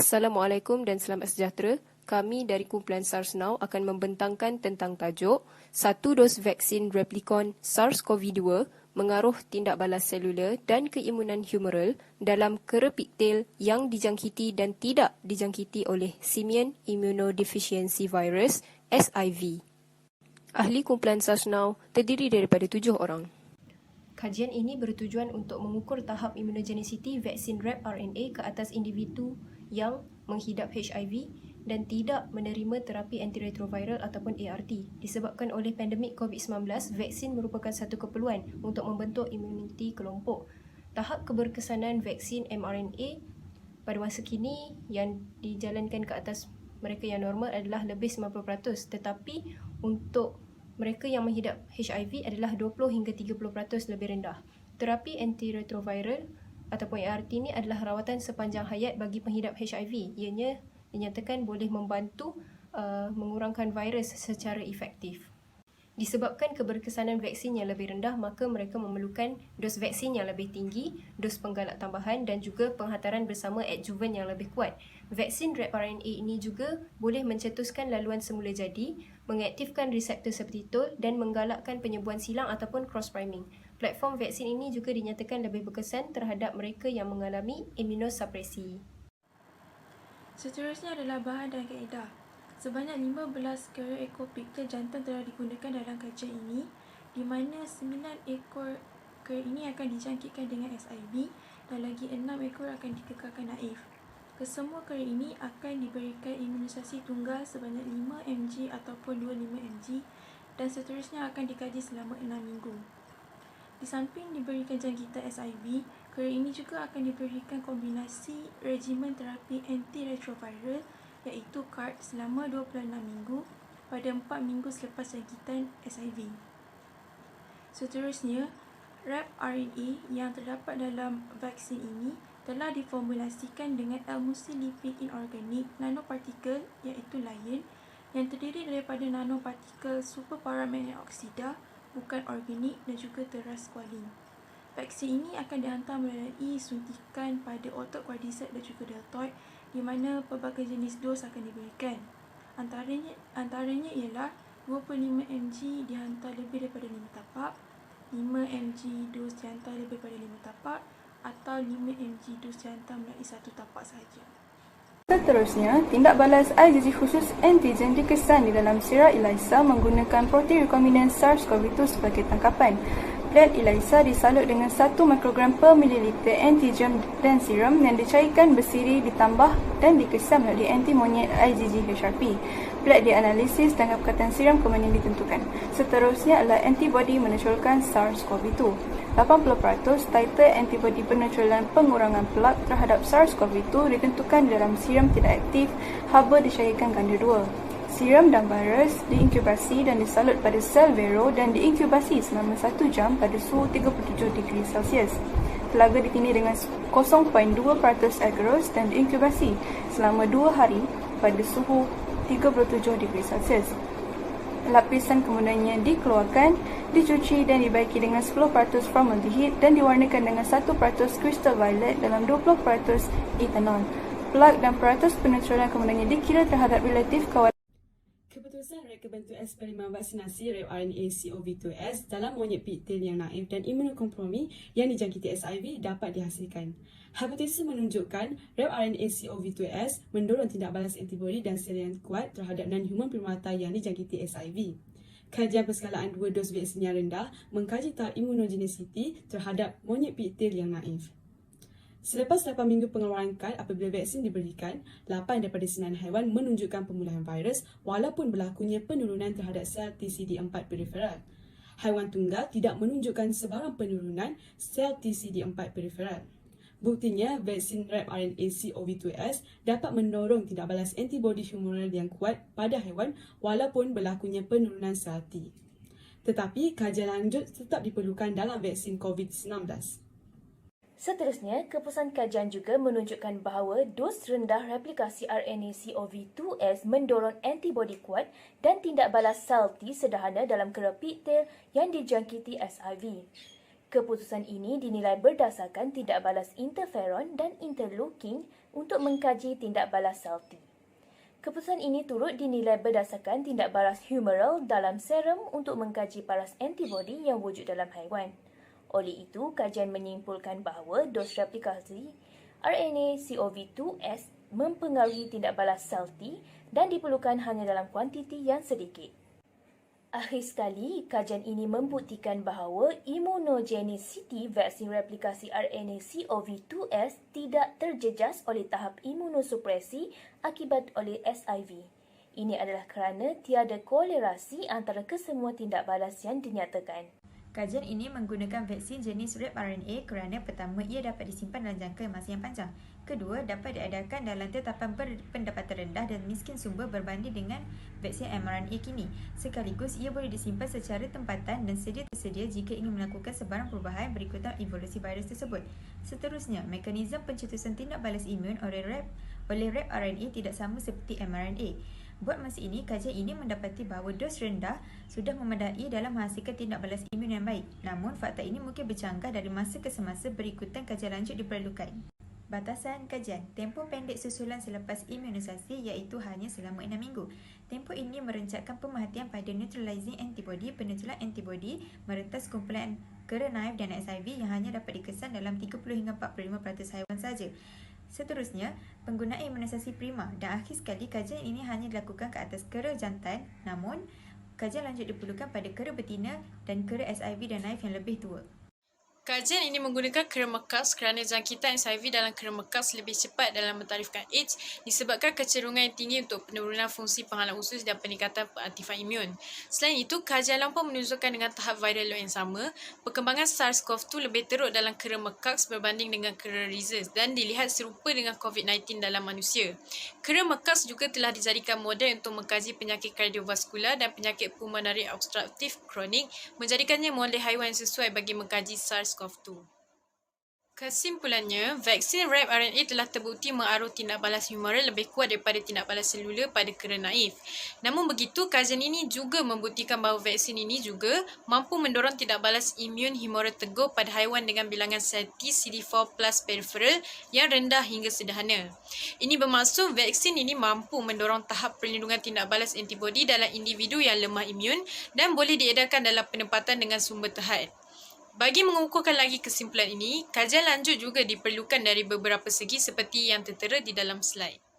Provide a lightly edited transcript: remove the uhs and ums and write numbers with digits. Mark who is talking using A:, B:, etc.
A: Assalamualaikum dan selamat sejahtera. Kami dari kumpulan SARS Now akan membentangkan tentang tajuk satu dos vaksin replikon SARS-CoV-2 mengaruh tindak balas selular dan keimunan humoral dalam kerapik tail yang dijangkiti dan tidak dijangkiti oleh Simian Immunodeficiency Virus (SIV). Ahli kumpulan SARS Now terdiri daripada 7 orang. Kajian ini bertujuan untuk mengukur tahap immunogenicity vaksin REP-RNA ke atas individu yang menghidap HIV dan tidak menerima terapi antiretroviral ataupun ART. Disebabkan oleh pandemik COVID-19, vaksin merupakan satu keperluan untuk membentuk imuniti kelompok. Tahap keberkesanan vaksin mRNA pada masa kini yang dijalankan ke atas mereka yang normal adalah lebih 90%, tetapi untuk mereka yang menghidap HIV adalah 20 hingga 30% lebih rendah. Terapi antiretroviral ataupun ART ini adalah rawatan sepanjang hayat bagi penghidap HIV. Ianya dinyatakan boleh membantu mengurangkan virus secara efektif. Disebabkan keberkesanan vaksin yang lebih rendah, maka mereka memerlukan dos vaksin yang lebih tinggi, dos penggalak tambahan dan juga penghantaran bersama adjuvan yang lebih kuat. Vaksin REP-RNA ini juga boleh mencetuskan laluan semula jadi, mengaktifkan reseptor seperti TOL dan menggalakkan penyembuhan silang ataupun cross-priming. Platform vaksin ini juga dinyatakan lebih berkesan terhadap mereka yang mengalami imunosupresi.
B: Seterusnya adalah bahan dan kaedah. Sebanyak 15 ekor piktel jantan telah digunakan dalam kajian ini, di mana 9 ekor kera ini akan dijangkitkan dengan SIV dan lagi 6 ekor akan dikekalkan naif. Kesemua kera ini akan diberikan imunisasi tunggal sebanyak 5 mg ataupun 25 mg dan seterusnya akan dikaji selama 6 minggu. Di samping diberikan jangkitan SIV, kera ini juga akan diberikan kombinasi regimen terapi antiretroviral iaitu CART selama 26 minggu pada 4 minggu selepas jangkitan SIV. Seterusnya, REP-RNA yang terdapat dalam vaksin ini telah diformulasikan dengan emulsi lipid inorganik nanopartikel iaitu LION yang terdiri daripada nanopartikel superparamagnet oksida, bukan organik dan juga teras squalene. Vaksin ini akan dihantar melalui suntikan pada otot quadriceps dan juga deltoid di mana pelbagai jenis dos akan diberikan. Antaranya ialah 25 mg dihantar lebih daripada 5 tapak, 5 mg dos dihantar lebih daripada 5 tapak atau 5 mg dos dihantar melalui 1 tapak sahaja.
C: Seterusnya, tindak balas IgG khusus antigen dikesan di dalam sera ELISA menggunakan protein rekombinans SARS-CoV-2 sebagai tangkapan. Plat ELISA disalut dengan 1 mikrogram per mililiter antigen dan serum yang dicairkan bersiri ditambah dan dikesan melalui anti-monyet IgG HRP. Plat dianalisis dan kepekatan serum kemudian ditentukan. Seterusnya adalah antibodi menetralkan SARS-CoV-2. 80% titer antibodi penetralan pengurangan plak terhadap SARS-CoV-2 ditentukan dalam serum tidak aktif haba dicairkan ganda 2. Serum dan virus diinkubasi dan disalut pada sel vero dan diinkubasi selama 1 jam pada suhu 37°C. Telaga ditindih dengan 0.2% agarose dan diinkubasi selama 2 hari pada suhu 37°C. Lapisan kemudiannya dikeluarkan, dicuci dan dibaiki dengan 10% formaldehyde dan diwarnakan dengan 1% kristal violet dalam 20% etanol. Plak dan peratus penetralan kemudiannya dikira terhadap relatif kawalan.
D: Keputusan reka bentuk eksperimen vaksinasi REP-RNA-CoV-2S dalam monyet piktil yang naif dan imunokompromi yang dijangkiti SIV dapat dihasilkan. Hipotesis menunjukkan REP-RNA-CoV-2S mendorong tindak balas antibodi dan sel yang kuat terhadap non-human primata yang dijangkiti SIV. Kajian perskalaan 2 dos vaksin yang rendah mengkaji tahap immunogenicity terhadap monyet piktil yang naif. Selepas 8 minggu pengeluaran kad apabila vaksin diberikan, 8 daripada 9 haiwan menunjukkan pemulihan virus walaupun berlakunya penurunan terhadap sel TCD4 periferal. Haiwan tunggal tidak menunjukkan sebarang penurunan sel TCD4 periferal. Buktinya, vaksin REP-RNA-CoV-2S dapat mendorong tindak balas antibodi humoral yang kuat pada haiwan walaupun berlakunya penurunan sel T. Tetapi, kajian lanjut tetap diperlukan dalam vaksin COVID-19.
E: Seterusnya, keputusan kajian juga menunjukkan bahawa dos rendah replikasi RNA-CoV-2S mendorong antibodi kuat dan tindak balas sel T sederhana dalam kera piktil yang dijangkiti SIV. Keputusan ini dinilai berdasarkan tindak balas interferon dan interleukin untuk mengkaji tindak balas sel T. Keputusan ini turut dinilai berdasarkan tindak balas humoral dalam serum untuk mengkaji paras antibodi yang wujud dalam haiwan. Oleh itu, kajian menyimpulkan bahawa dos replikasi RNA CoV2S mempengaruhi tindak balas sel T dan diperlukan hanya dalam kuantiti yang sedikit. Akhir sekali, kajian ini membuktikan bahawa imunogenicity vaksin replikasi RNA CoV2S tidak terjejas oleh tahap imunosupresi akibat oleh SIV. Ini adalah kerana tiada korelasi antara kesemua tindak balas yang dinyatakan.
F: Kajian ini menggunakan vaksin jenis RNA kerana pertama, ia dapat disimpan dalam jangka masa yang panjang. Kedua, dapat diadakan dalam tetapan berpendapatan rendah dan miskin sumber berbanding dengan vaksin mRNA kini. Sekaligus, ia boleh disimpan secara tempatan dan sedia tersedia jika ingin melakukan sebarang perubahan berikutan evolusi virus tersebut. Seterusnya, mekanisme pencetusan tindak balas imun oleh RNA tidak sama seperti mRNA. Buat masa ini, kajian ini mendapati bahawa dos rendah sudah memadai dalam menghasilkan tindak balas imun yang baik. Namun, fakta ini mungkin bercanggah dari masa ke semasa berikutan kajian lanjut diperlukan. Batasan kajian. Tempoh pendek susulan selepas imunisasi iaitu hanya selama 6 minggu. Tempoh ini merencatkan pemerhatian pada neutralizing antibody, penetulan antibody, merentas kumpulan kera naif dan SIV yang hanya dapat dikesan dalam 30 hingga 45% haiwan sahaja. Seterusnya, penggunaan imunisasi prima dan akhir sekali kajian ini hanya dilakukan ke atas kera jantan, namun kajian lanjut diperlukan pada kera betina dan kera SIV dan naif yang lebih tua.
G: Kajian ini menggunakan kera mekas kerana jangkitan SIV dalam kera mekas lebih cepat dalam mentarifkan AIDS disebabkan kecenderungan yang tinggi untuk penurunan fungsi penghalang usus dan peningkatan pengaktifan imun. Selain itu, kajian lampau menunjukkan dengan tahap viral load yang sama, perkembangan SARS-CoV-2 lebih teruk dalam kera mekas berbanding dengan kera rhesus dan dilihat serupa dengan COVID-19 dalam manusia. Kera mekas juga telah dijadikan model untuk mengkaji penyakit kardiovaskular dan penyakit pulmonari obstruktif kronik, menjadikannya model haiwan yang sesuai bagi mengkaji SARS-CoV-2. Kesimpulannya, vaksin RNA telah terbukti mengaruh tindak balas humoral lebih kuat daripada tindak balas seluler pada kera naif. Namun begitu, kajian ini juga membuktikan bahawa vaksin ini juga mampu mendorong tindak balas imun humoral teguh pada haiwan dengan bilangan sel T CD4 plus peripheral yang rendah hingga sederhana. Ini bermaksud vaksin ini mampu mendorong tahap perlindungan tindak balas antibodi dalam individu yang lemah imun dan boleh diedarkan dalam penempatan dengan sumber terhad. Bagi mengukuhkan lagi kesimpulan ini, kajian lanjut juga diperlukan dari beberapa segi seperti yang tertera di dalam slide.